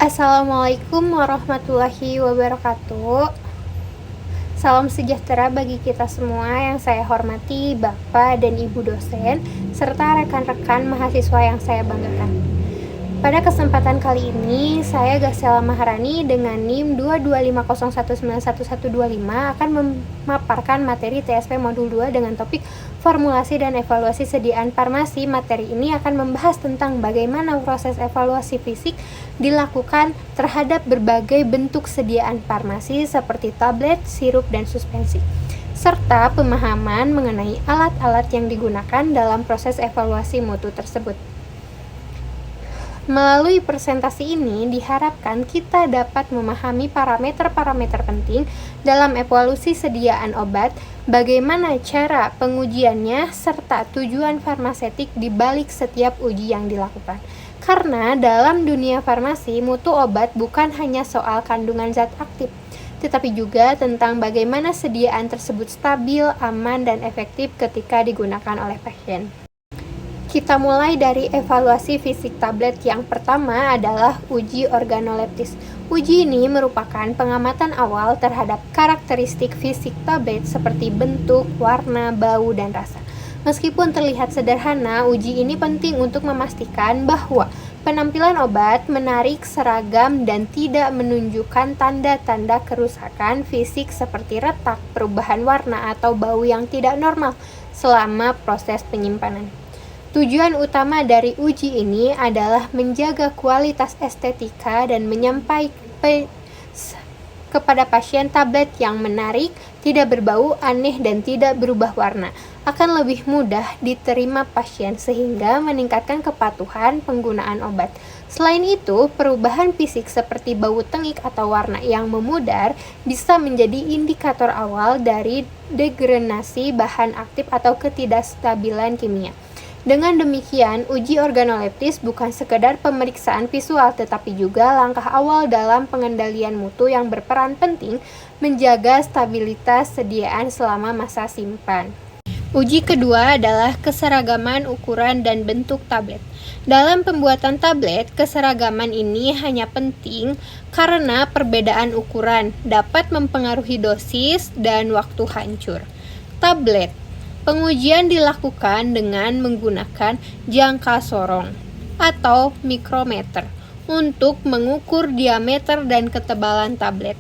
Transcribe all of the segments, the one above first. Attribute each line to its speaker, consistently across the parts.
Speaker 1: Assalamualaikum warahmatullahi wabarakatuh. Salam sejahtera bagi kita semua yang saya hormati Bapak dan Ibu dosen, serta rekan-rekan mahasiswa yang saya banggakan. Pada kesempatan kali ini, saya Gasela Maharani dengan NIM 22501911125 akan memaparkan materi TSP Modul 2 dengan topik formulasi dan evaluasi sediaan farmasi. Materi ini akan membahas tentang bagaimana proses evaluasi fisik dilakukan terhadap berbagai bentuk sediaan farmasi seperti tablet, sirup, dan suspensi, serta pemahaman mengenai alat-alat yang digunakan dalam proses evaluasi mutu tersebut. Melalui presentasi ini diharapkan kita dapat memahami parameter-parameter penting dalam evaluasi sediaan obat, bagaimana cara pengujiannya, serta tujuan farmasetik di balik setiap uji yang dilakukan. Karena dalam dunia farmasi, mutu obat bukan hanya soal kandungan zat aktif, tetapi juga tentang bagaimana sediaan tersebut stabil, aman, dan efektif ketika digunakan oleh pasien. Kita mulai dari evaluasi fisik tablet. Yang pertama adalah uji organoleptis. Uji ini merupakan pengamatan awal terhadap karakteristik fisik tablet seperti bentuk, warna, bau, dan rasa. Meskipun terlihat sederhana, uji ini penting untuk memastikan bahwa penampilan obat menarik, seragam, dan tidak menunjukkan tanda-tanda kerusakan fisik seperti retak, perubahan warna, atau bau yang tidak normal selama proses penyimpanan. Tujuan utama dari uji ini adalah menjaga kualitas estetika dan menyampaikan kepada pasien tablet yang menarik, tidak berbau, aneh, dan tidak berubah warna akan lebih mudah diterima pasien sehingga meningkatkan kepatuhan penggunaan obat. Selain itu, perubahan fisik seperti bau tengik atau warna yang memudar bisa menjadi indikator awal dari degradasi bahan aktif atau ketidakstabilan kimia. Dengan demikian, uji organoleptis bukan sekedar pemeriksaan visual, tetapi juga langkah awal dalam pengendalian mutu yang berperan penting menjaga stabilitas sediaan selama masa simpan. Uji kedua adalah keseragaman ukuran dan bentuk tablet. Dalam pembuatan tablet, keseragaman ini hanya penting karena perbedaan ukuran dapat mempengaruhi dosis dan waktu hancur. Tablet pengujian dilakukan dengan menggunakan jangka sorong atau mikrometer untuk mengukur diameter dan ketebalan tablet.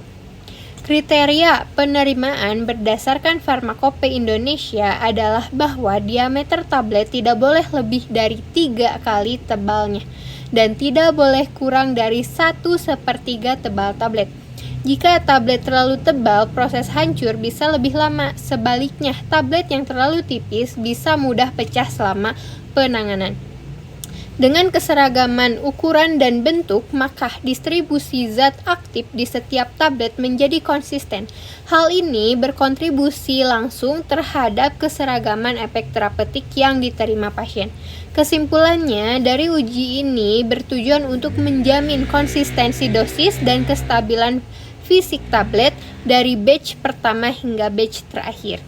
Speaker 1: Kriteria penerimaan berdasarkan Farmakope Indonesia adalah bahwa diameter tablet tidak boleh lebih dari 3 kali tebalnya dan tidak boleh kurang dari 1/3 tebal tablet. Jika tablet terlalu tebal, proses hancur bisa lebih lama. Sebaliknya, tablet yang terlalu tipis bisa mudah pecah selama penanganan. Dengan keseragaman ukuran dan bentuk, maka distribusi zat aktif di setiap tablet menjadi konsisten. Hal ini berkontribusi langsung terhadap keseragaman efek terapeutik yang diterima pasien. Kesimpulannya, dari uji ini bertujuan untuk menjamin konsistensi dosis dan kestabilan fisik tablet dari batch pertama hingga batch terakhir.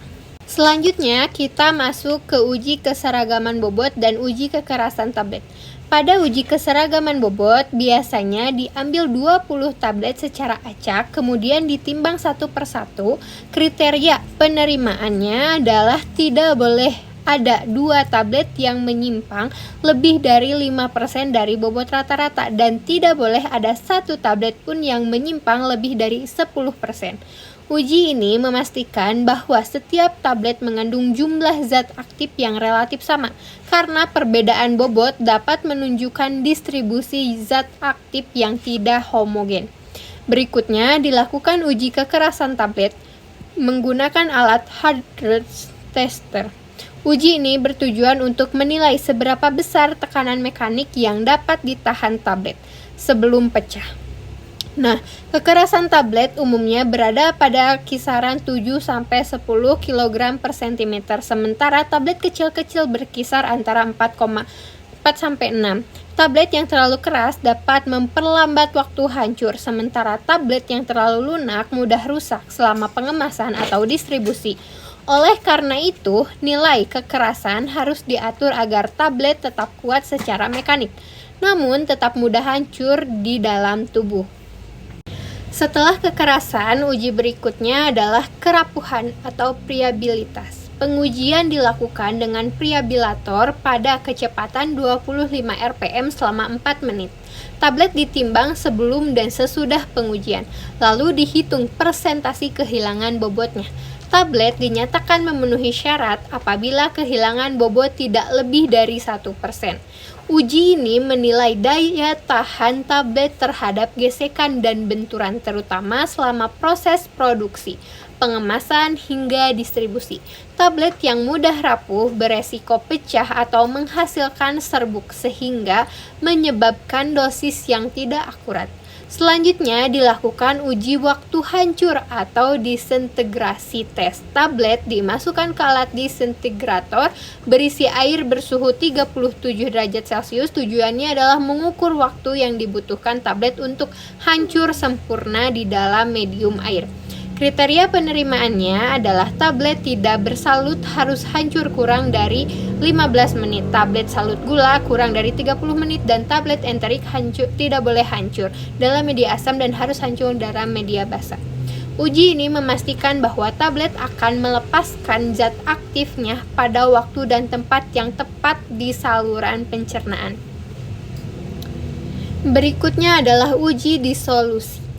Speaker 1: Selanjutnya, kita masuk ke uji keseragaman bobot dan uji kekerasan tablet. Pada uji keseragaman bobot, biasanya diambil 20 tablet secara acak, kemudian ditimbang satu persatu. Kriteria penerimaannya adalah tidak boleh ada 2 tablet yang menyimpang lebih dari 5% dari bobot rata-rata dan tidak boleh ada 1 tablet pun yang menyimpang lebih dari 10%. Uji ini memastikan bahwa setiap tablet mengandung jumlah zat aktif yang relatif sama, karena perbedaan bobot dapat menunjukkan distribusi zat aktif yang tidak homogen. Berikutnya dilakukan uji kekerasan tablet menggunakan alat Hartrud's tester. Uji ini bertujuan untuk menilai seberapa besar tekanan mekanik yang dapat ditahan tablet sebelum pecah. Nah, kekerasan tablet umumnya berada pada kisaran 7-10 kg per cm, sementara tablet kecil-kecil berkisar antara 4,4-6. Tablet yang terlalu keras dapat memperlambat waktu hancur, sementara tablet yang terlalu lunak mudah rusak selama pengemasan atau distribusi. Oleh karena itu, nilai kekerasan harus diatur agar tablet tetap kuat secara mekanik. namun tetap mudah hancur di dalam tubuh. Setelah kekerasan, uji berikutnya adalah kerapuhan atau friabilitas. Pengujian dilakukan dengan friabilator pada kecepatan 25 rpm selama 4 menit. Tablet ditimbang sebelum dan sesudah pengujian, lalu dihitung persentasi kehilangan bobotnya. Tablet dinyatakan memenuhi syarat apabila kehilangan bobot tidak lebih dari 1%. Uji ini menilai daya tahan tablet terhadap gesekan dan benturan terutama selama proses produksi, pengemasan hingga distribusi. Tablet yang mudah rapuh beresiko pecah atau menghasilkan serbuk sehingga menyebabkan dosis yang tidak akurat. Selanjutnya dilakukan uji waktu hancur atau disintegrasi tes. Tablet dimasukkan ke alat disintegrator berisi air bersuhu 37 derajat Celcius. Tujuannya adalah mengukur waktu yang dibutuhkan tablet untuk hancur sempurna di dalam medium air. Kriteria penerimaannya adalah tablet tidak bersalut harus hancur kurang dari 15 menit, tablet salut gula kurang dari 30 menit, dan tablet enterik tidak boleh hancur dalam media asam dan harus hancur dalam media basah. Uji ini memastikan bahwa tablet akan melepaskan zat aktifnya pada waktu dan tempat yang tepat di saluran pencernaan. Berikutnya adalah uji disolusi.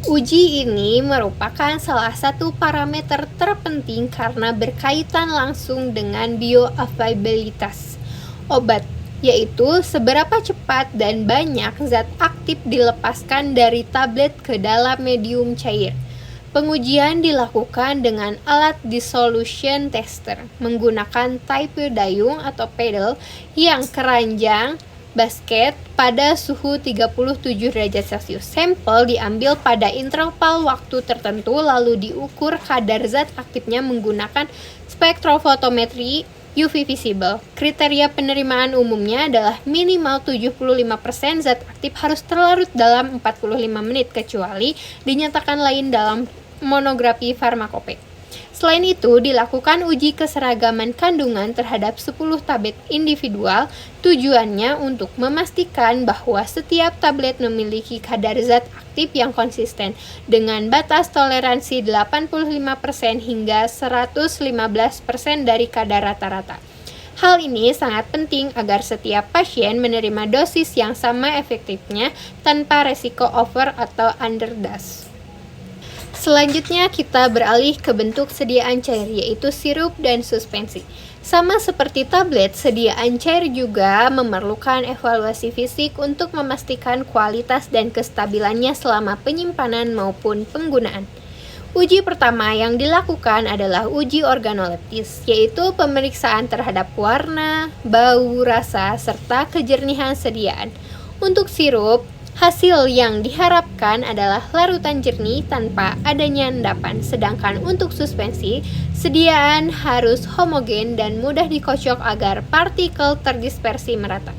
Speaker 1: Uji ini merupakan salah satu parameter terpenting karena berkaitan langsung dengan bioavailabilitas obat, yaitu seberapa cepat dan banyak zat aktif dilepaskan dari tablet ke dalam medium cair. Pengujian dilakukan dengan alat dissolution tester menggunakan tipe dayung atau pedal yang keranjang basket pada suhu 37 derajat Celcius. Sampel diambil pada interval waktu tertentu lalu diukur kadar zat aktifnya menggunakan spektrofotometri UV visible. Kriteria penerimaan umumnya adalah minimal 75% zat aktif harus terlarut dalam 45 menit kecuali dinyatakan lain dalam monografi farmakope. Selain itu, dilakukan uji keseragaman kandungan terhadap 10 tablet individual. Tujuannya untuk memastikan bahwa setiap tablet memiliki kadar zat aktif yang konsisten dengan batas toleransi 85% hingga 115% dari kadar rata-rata. Hal ini sangat penting agar setiap pasien menerima dosis yang sama efektifnya tanpa resiko over atau underdose. Selanjutnya kita beralih ke bentuk sediaan cair, yaitu sirup dan suspensi. Sama seperti tablet, sediaan cair juga memerlukan evaluasi fisik untuk memastikan kualitas dan kestabilannya selama penyimpanan maupun penggunaan. Uji pertama yang dilakukan adalah uji organoleptis, yaitu pemeriksaan terhadap warna, bau, rasa, serta kejernihan sediaan. Untuk sirup, hasil yang diharapkan adalah larutan jernih tanpa adanya endapan, sedangkan untuk suspensi, sediaan harus homogen dan mudah dikocok agar partikel terdispersi merata.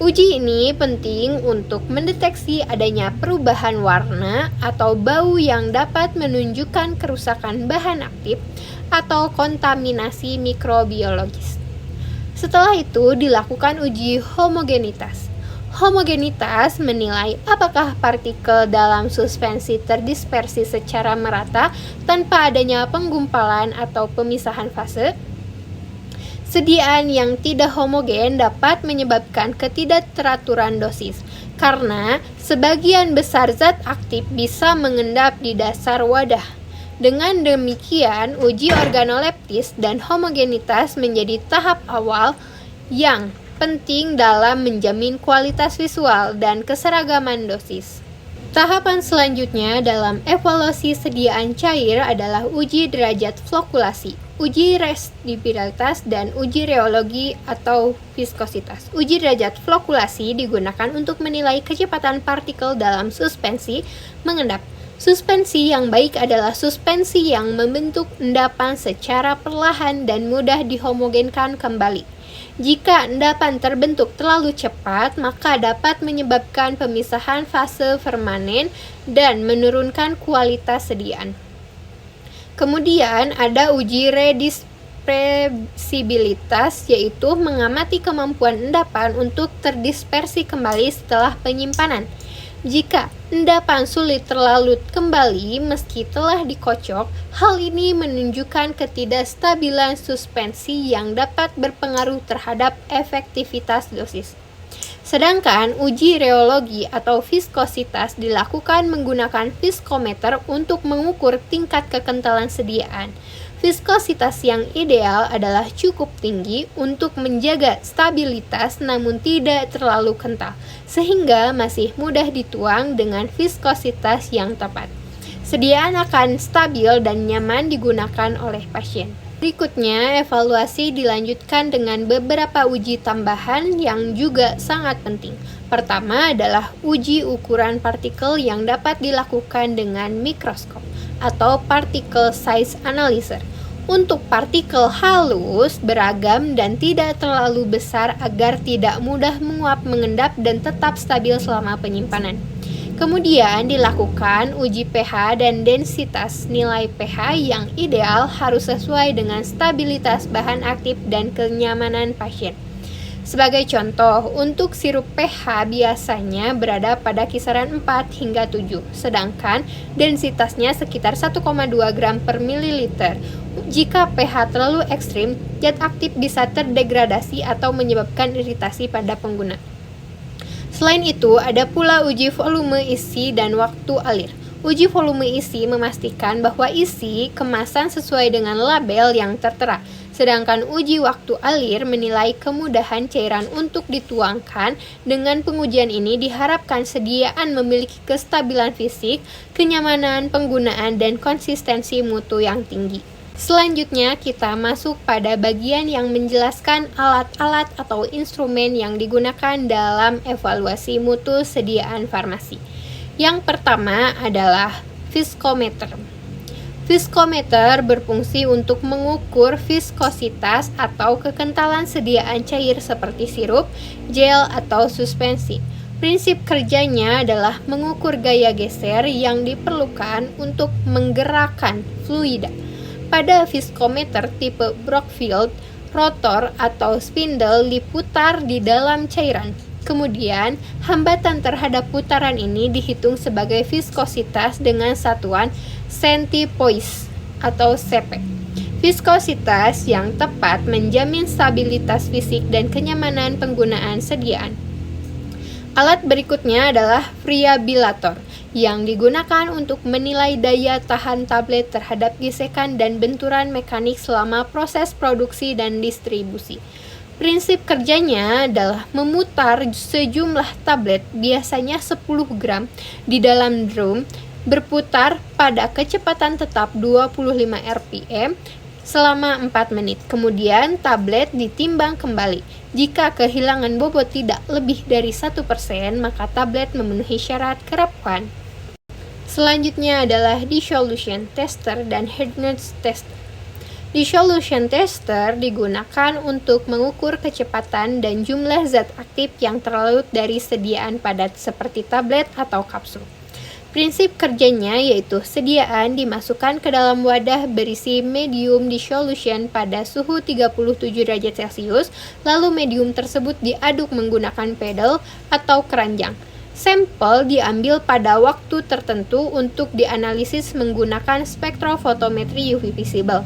Speaker 1: Uji ini penting untuk mendeteksi adanya perubahan warna atau bau yang dapat menunjukkan kerusakan bahan aktif atau kontaminasi mikrobiologis. Setelah itu dilakukan uji homogenitas. Homogenitas menilai apakah partikel dalam suspensi terdispersi secara merata tanpa adanya penggumpalan atau pemisahan fase. Sediaan yang tidak homogen dapat menyebabkan ketidakteraturan dosis, karena sebagian besar zat aktif bisa mengendap di dasar wadah. Dengan demikian, uji organoleptis dan homogenitas menjadi tahap awal yang penting dalam menjamin kualitas visual dan keseragaman dosis. Tahapan selanjutnya dalam evaluasi sediaan cair adalah uji derajat flokulasi, uji resistibilitas, dan uji reologi atau viskositas. Uji derajat flokulasi digunakan untuk menilai kecepatan partikel dalam suspensi mengendap. Suspensi yang baik adalah suspensi yang membentuk endapan secara perlahan dan mudah dihomogenkan kembali. Jika endapan terbentuk terlalu cepat, maka dapat menyebabkan pemisahan fase permanen dan menurunkan kualitas sediaan. Kemudian ada uji reversibilitas, yaitu mengamati kemampuan endapan untuk terdispersi kembali setelah penyimpanan. Jika endapan sulit terlalu kembali meski telah dikocok, hal ini menunjukkan ketidakstabilan suspensi yang dapat berpengaruh terhadap efektivitas dosis. Sedangkan uji reologi atau viskositas dilakukan menggunakan viskometer untuk mengukur tingkat kekentalan sediaan. Viskositas yang ideal adalah cukup tinggi untuk menjaga stabilitas namun tidak terlalu kental, sehingga masih mudah dituang dengan viskositas yang tepat. Sediaan akan stabil dan nyaman digunakan oleh pasien. Berikutnya, evaluasi dilanjutkan dengan beberapa uji tambahan yang juga sangat penting. Pertama adalah uji ukuran partikel yang dapat dilakukan dengan mikroskop atau particle size analyzer. Untuk partikel halus, beragam, dan tidak terlalu besar agar tidak mudah menguap, mengendap, dan tetap stabil selama penyimpanan. Kemudian dilakukan uji pH dan densitas. Nilai pH yang ideal harus sesuai dengan stabilitas bahan aktif dan kenyamanan pasien. Sebagai contoh, untuk sirup pH biasanya berada pada kisaran 4 hingga 7, sedangkan densitasnya sekitar 1,2 gram per mililiter. Jika pH terlalu ekstrim, zat aktif bisa terdegradasi atau menyebabkan iritasi pada pengguna. Selain itu, ada pula uji volume isi dan waktu alir. Uji volume isi memastikan bahwa isi kemasan sesuai dengan label yang tertera. Sedangkan uji waktu alir menilai kemudahan cairan untuk dituangkan. Dengan pengujian ini diharapkan sediaan memiliki kestabilan fisik, kenyamanan penggunaan, dan konsistensi mutu yang tinggi. Selanjutnya kita masuk pada bagian yang menjelaskan alat-alat atau instrumen yang digunakan dalam evaluasi mutu sediaan farmasi. Yang pertama adalah viskometer. Viskometer berfungsi untuk mengukur viskositas atau kekentalan sediaan cair seperti sirup, gel, atau suspensi. Prinsip kerjanya adalah mengukur gaya geser yang diperlukan untuk menggerakkan fluida. Pada viskometer tipe Brockfield, rotor atau spindle diputar di dalam cairan. Kemudian, hambatan terhadap putaran ini dihitung sebagai viskositas dengan satuan centipoise atau cp. Viskositas yang tepat menjamin stabilitas fisik dan kenyamanan penggunaan sediaan. Alat berikutnya adalah variabilator yang digunakan untuk menilai daya tahan tablet terhadap gesekan dan benturan mekanik selama proses produksi dan distribusi. Prinsip kerjanya adalah memutar sejumlah tablet, biasanya 10 gram, di dalam drum, berputar pada kecepatan tetap 25 rpm selama 4 menit. Kemudian tablet ditimbang kembali. Jika kehilangan bobot tidak lebih dari 1%, maka tablet memenuhi syarat kerapuhan. Selanjutnya adalah dissolution tester dan hardness tester. Dissolution tester digunakan untuk mengukur kecepatan dan jumlah zat aktif yang terlarut dari sediaan padat seperti tablet atau kapsul. Prinsip kerjanya yaitu sediaan dimasukkan ke dalam wadah berisi medium dissolution pada suhu 37 derajat Celcius, lalu medium tersebut diaduk menggunakan pedal atau keranjang. Sampel diambil pada waktu tertentu untuk dianalisis menggunakan spektrofotometri UV visible.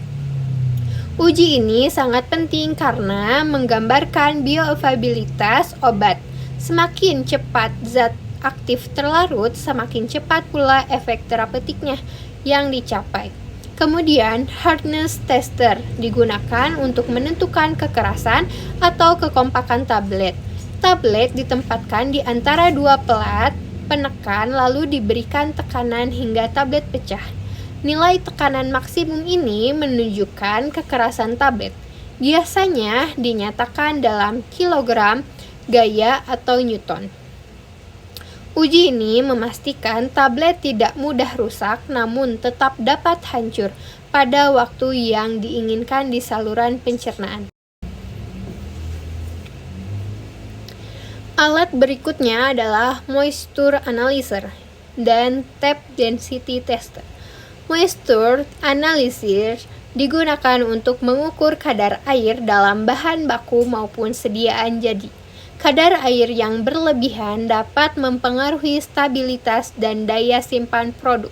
Speaker 1: Uji ini sangat penting karena menggambarkan bioavailabilitas obat. Semakin cepat zat aktif terlarut, semakin cepat pula efek terapeutiknya yang dicapai. Kemudian, hardness tester digunakan untuk menentukan kekerasan atau kekompakan tablet. Tablet ditempatkan di antara dua pelat penekan lalu diberikan tekanan hingga tablet pecah. Nilai tekanan maksimum ini menunjukkan kekerasan tablet. Biasanya dinyatakan dalam kilogram, gaya, atau newton. Uji ini memastikan tablet tidak mudah rusak namun tetap dapat hancur pada waktu yang diinginkan di saluran pencernaan. Alat berikutnya adalah moisture analyzer dan tape density tester. Moisture analyzer digunakan untuk mengukur kadar air dalam bahan baku maupun sediaan jadi. Kadar air yang berlebihan dapat mempengaruhi stabilitas dan daya simpan produk.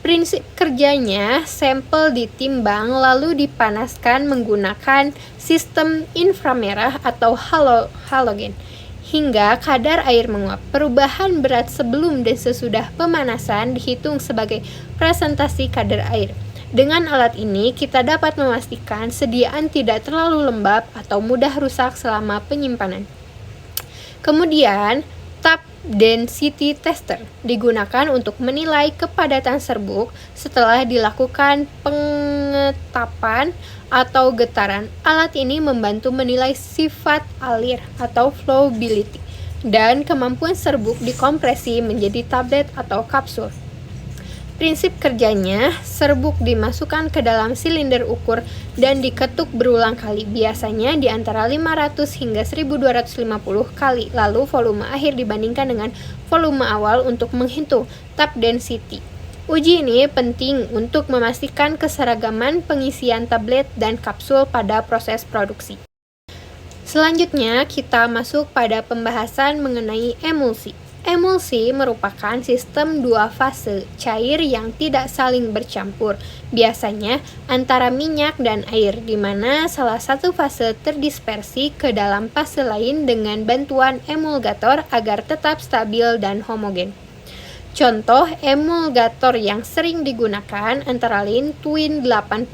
Speaker 1: Prinsip kerjanya, sampel ditimbang lalu dipanaskan menggunakan sistem inframerah atau halogen hingga kadar air menguap. Perubahan berat sebelum dan sesudah pemanasan dihitung sebagai presentasi kadar air. Dengan alat ini, kita dapat memastikan sediaan tidak terlalu lembab atau mudah rusak selama penyimpanan. Kemudian, tap density tester digunakan untuk menilai kepadatan serbuk setelah dilakukan pengetapan atau getaran. Alat ini membantu menilai sifat alir atau flowability dan kemampuan serbuk dikompresi menjadi tablet atau kapsul. Prinsip kerjanya, serbuk dimasukkan ke dalam silinder ukur dan diketuk berulang kali, biasanya di antara 500 hingga 1250 kali, lalu volume akhir dibandingkan dengan volume awal untuk menghitung tap density. Uji ini penting untuk memastikan keseragaman pengisian tablet dan kapsul pada proses produksi. Selanjutnya, kita masuk pada pembahasan mengenai emulsi. Emulsi merupakan sistem dua fase cair yang tidak saling bercampur, biasanya antara minyak dan air, di mana salah satu fase terdispersi ke dalam fase lain dengan bantuan emulgator agar tetap stabil dan homogen. Contoh emulgator yang sering digunakan antara lain Twin 80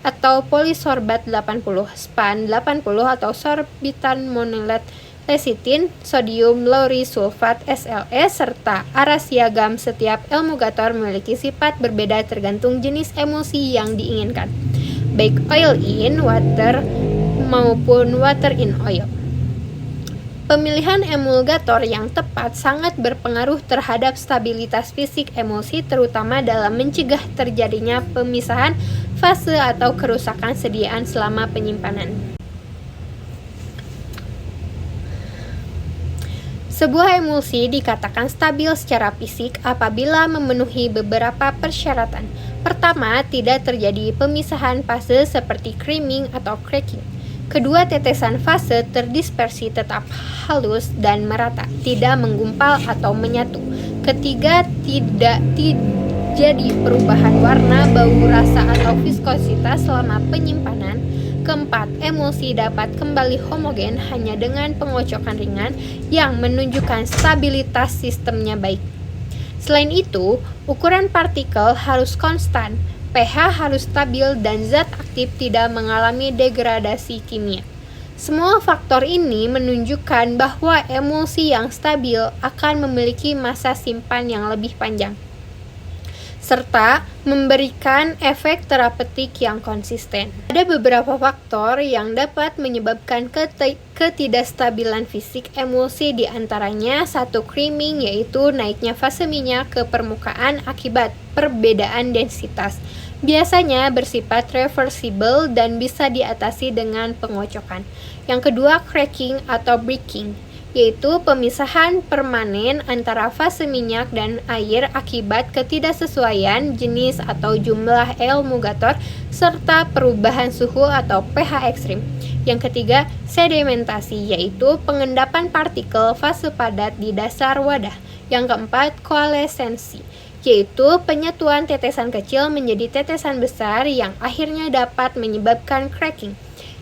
Speaker 1: atau polisorbat 80, Span 80 atau sorbitan monolet lecitin, sodium lauryl sulfat SLS, serta arasiagam. Setiap emulgator memiliki sifat berbeda tergantung jenis emulsi yang diinginkan, baik oil in water maupun water in oil. Pemilihan emulgator yang tepat sangat berpengaruh terhadap stabilitas fisik emulsi, terutama dalam mencegah terjadinya pemisahan fase atau kerusakan sediaan selama penyimpanan. Sebuah emulsi dikatakan stabil secara fisik apabila memenuhi beberapa persyaratan. Pertama, tidak terjadi pemisahan fase seperti creaming atau cracking. Kedua, tetesan fase terdispersi tetap halus dan merata, tidak menggumpal atau menyatu. Ketiga, tidak terjadi perubahan warna, bau, rasa, atau viskositas selama penyimpanan. Keempat, emulsi dapat kembali homogen hanya dengan pengocokan ringan yang menunjukkan stabilitas sistemnya baik. Selain itu, ukuran partikel harus konstan, pH harus stabil, dan zat aktif tidak mengalami degradasi kimia. Semua faktor ini menunjukkan bahwa emulsi yang stabil akan memiliki masa simpan yang lebih panjang, serta memberikan efek terapeutik yang konsisten. Ada beberapa faktor yang dapat menyebabkan ketidakstabilan fisik emulsi, di antaranya 1. Creaming, yaitu naiknya fase minyak ke permukaan akibat perbedaan densitas. Biasanya bersifat reversible dan bisa diatasi dengan pengocokan. Yang kedua, cracking atau breaking, yaitu pemisahan permanen antara fase minyak dan air akibat ketidaksesuaian jenis atau jumlah emulgator serta perubahan suhu atau pH ekstrim. Yang ketiga, sedimentasi, yaitu pengendapan partikel fase padat di dasar wadah. Yang keempat, koalesensi, yaitu penyatuan tetesan kecil menjadi tetesan besar yang akhirnya dapat menyebabkan cracking.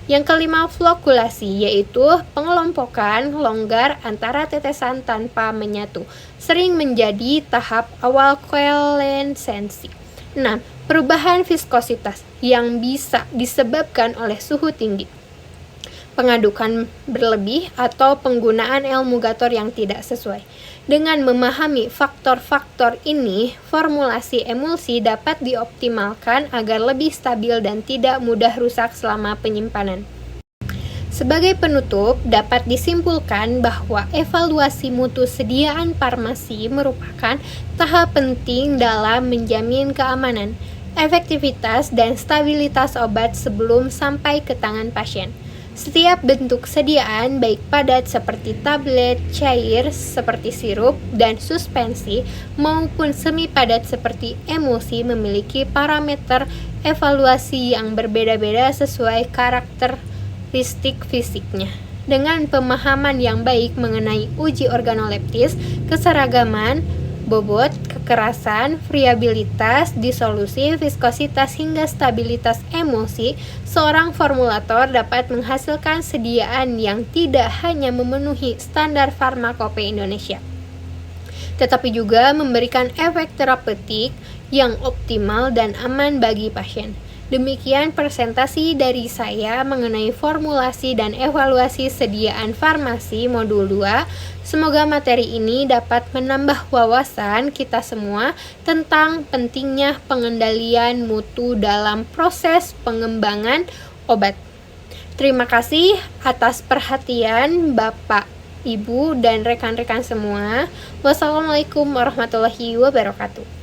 Speaker 1: Yang kelima, flokulasi, yaitu pengelompokan longgar antara tetesan tanpa menyatu, sering menjadi tahap awal koalesensi. 6. Perubahan viskositas yang bisa disebabkan oleh suhu tinggi, pengadukan berlebih, atau penggunaan emulgator yang tidak sesuai. Dengan memahami faktor-faktor ini, formulasi emulsi dapat dioptimalkan agar lebih stabil dan tidak mudah rusak selama penyimpanan. Sebagai penutup, dapat disimpulkan bahwa evaluasi mutu sediaan farmasi merupakan tahap penting dalam menjamin keamanan, efektivitas, dan stabilitas obat sebelum sampai ke tangan pasien. Setiap bentuk sediaan, baik padat seperti tablet, cair seperti sirup dan suspensi, maupun semi padat seperti emulsi, memiliki parameter evaluasi yang berbeda-beda sesuai karakteristik fisiknya. Dengan pemahaman yang baik mengenai uji organoleptis, keseragaman, bobot, kekerasan, friabilitas, disolusi, viskositas, hingga stabilitas emosi, seorang formulator dapat menghasilkan sediaan yang tidak hanya memenuhi standar farmakope Indonesia, tetapi juga memberikan efek terapeutik yang optimal dan aman bagi pasien. Demikian presentasi dari saya mengenai formulasi dan evaluasi sediaan farmasi modul 2. Semoga materi ini dapat menambah wawasan kita semua tentang pentingnya pengendalian mutu dalam proses pengembangan obat. Terima kasih atas perhatian Bapak, Ibu, dan rekan-rekan semua. Wassalamualaikum warahmatullahi wabarakatuh.